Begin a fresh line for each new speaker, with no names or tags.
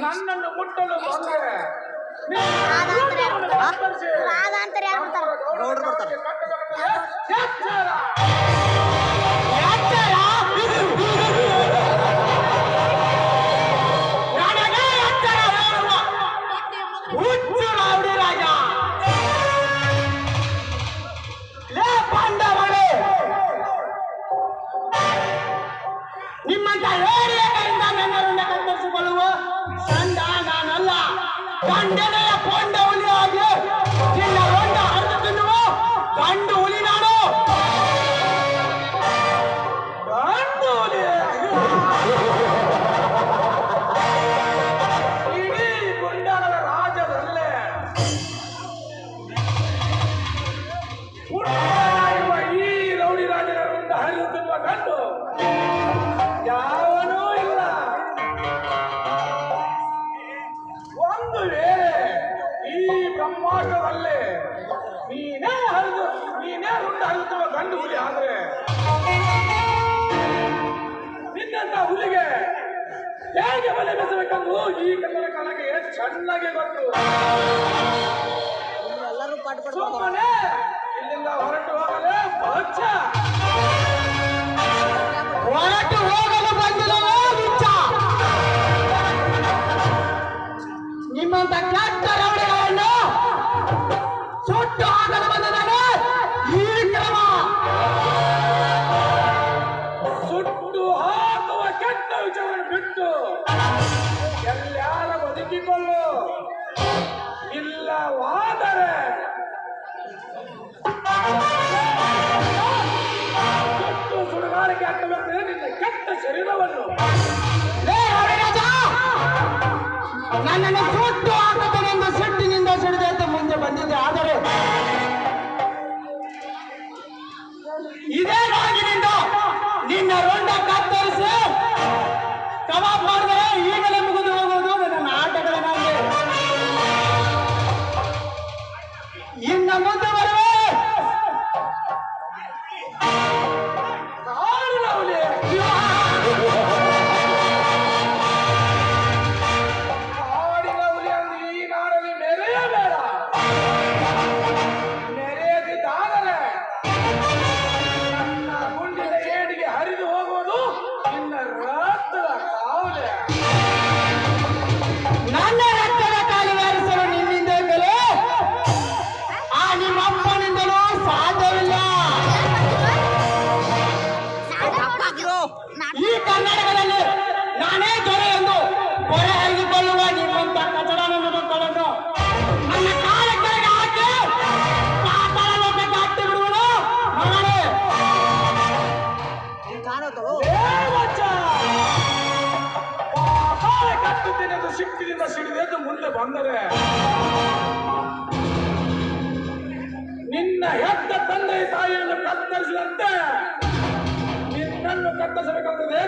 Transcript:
ನನ್ನನ್ನು ಮುಟ್ಟಲು ಬಂದರೆ
ನಿಮ್ಮಂತ ಏರಿಯಾಗಳಿಂದ ನನ್ನನ್ನು ಕತ್ತರಿಸಿಕೊಳ್ಳುವ ಸಂಡ ನಾನಲ್ಲ. ಗಂಡನೆಯ ಕೊಂಡ ಹುಲಿ ಆಗಿ ನಿನ್ನ ಕೊಂಡ ಹರಿದು ತಿನ್ನುವ ಗಂಡು ಹುಲಿ ನಾನು. ಗಂಡು ಹುಲಿ ಇಡೀ ಗುಂಡಗಳ ರಾಜ್ಯದಲ್ಲೇ ಈ ರೌಡಿ ರಾಜರ ರುಂಡ ಹರಿದು ತಿನ್ನುವ ಗಂಡು ಯಾವನೂ ಇಲ್ಲ. ಒಂದು ವೇಳೆ ಈ ಬ್ರಹ್ಮಾಂಡದಲ್ಲಿ ನೀನೇ ರುಂಡ ಹರಿದುವ ಗಂಡು ಹುಲಿ ಆದ್ರೆ ನಿನ್ನಂತ ಹುಲಿಗೆ ಹೇಗೆ ಬಲೆ ಬೆಸಬೇಕೆಂದು ಈ ಕನ್ನಡ ಕಾಲಕ್ಕೆ ಚೆನ್ನಾಗಿ ಗೊತ್ತು. ಸುಮ್ಮನೆ ಇಲ್ಲಿಂದ ಹೊರಟು ಹೋಗಲೇ ಬಚ್ಚ. ಹೊರಟು ಹೋಗಲು ಬಂದಿಲ್ಲವೋ ಹುಚ್ಚ? ನಿಮ್ಮಂತ ಕೆಟ್ಟ ರೌಡಿಗಳನ್ನು ಸುಟ್ಟು ಹಾಕಲು ಬಂದಿದ್ದಾನೆ ಈ ಕ್ರಮ. ಸುಟ್ಟು ಹಾಕುವ ಕೆಟ್ಟ ವಿಚಾರವನ್ನು ಬಿಟ್ಟು ಎಲ್ಲಾರ ಬದುಕಿಕೊಳ್ಳು. ಇಲ್ಲವಾದರೆ ಸುಡುಗಾರಿಕೆ ಹಾಕಬೇಕು ನಿನ್ನ ಕೆಟ್ಟ ಶರೀರವನ್ನು. ನನ್ನನ್ನು ಸುಟ್ಟು ಹಾಕುತ್ತೇನೆಂದ ಸಿಟ್ಟಿನಿಂದ ಸಿಡಿದಂತೆ ಮುಂದೆ ಬಂದಿದೆ. ಆದರೆ ಇದೇ ನಾಗಿನಿಂದ ನಿನ್ನ ರುಂಡ ಕತ್ತರಿಸಿ ಕಬಾಬ್ ಮಾಡಿದರೆ ಈಗಲೇ ಮುಗಿದು ಹೋಗುವುದು ನನ್ನ ನಾಟಕದ ನನಗೆ. ಇನ್ನು ಮುಂದೆ ಬರುವೆ ಕಾಡಿನ ಹುಲಿ. ಕಾಡಿನ ಹುಲಿ ಅಂದ್ರೆ ಈ ನಾಡಲ್ಲಿ ಮೆರೆಯಬೇಡ. ಮೆರೆಯದಿದ್ದಾದರೆ ನನ್ನ ಗುಂಡಿನ ಏಡಿಗೆ ಹರಿದು ಹೋಗುವುದು ನಿನ್ನ ರಕ್ತದ ಕಾವಲೆ. ನನ್ನ ರಕ್ತದ ಕಾಲುವಾರಿಸಲು ನಿನ್ನಿಂದಲೇ ಆ ನಿಮ್ಮಪ್ಪನಿಂದಲೂ ಸಾಧ್ಯವಿಲ್ಲ. ಈ ಕನ್ನಡಗಳಲ್ಲಿ ನಾನೇ ದೊರೆ ಎಂದು ಹೊರೆ ಹರಿದುಕೊಳ್ಳುವ ನಿಮ್ಮಂತ ಕಚಡನನ್ನು ನನ್ನ ಕಾಲ ಕೆಳಗೆ ಹಾಕಿ ಪಾತಾಳ ಲೋಕಕ್ಕೆ ಹಾಕಿ ಬಿಡುವುದು ಮಗನೇ. ಕಟ್ಟುತ್ತೇನೆಂದು ಸಿಕ್ಕಿನಿಂದ ಸಿಡಿದೆಂದು ಮುಂದೆ ಬಂದರೆ ನಿನ್ನ ಹೆತ್ತ ತಂದೆ ತಾಯಿಯನ್ನು ಕತ್ತರಿಸಿದಂತೆ ನಿನ್ನನ್ನು ಕತ್ತರಿಸಬೇಕಾಗುತ್ತದೆ.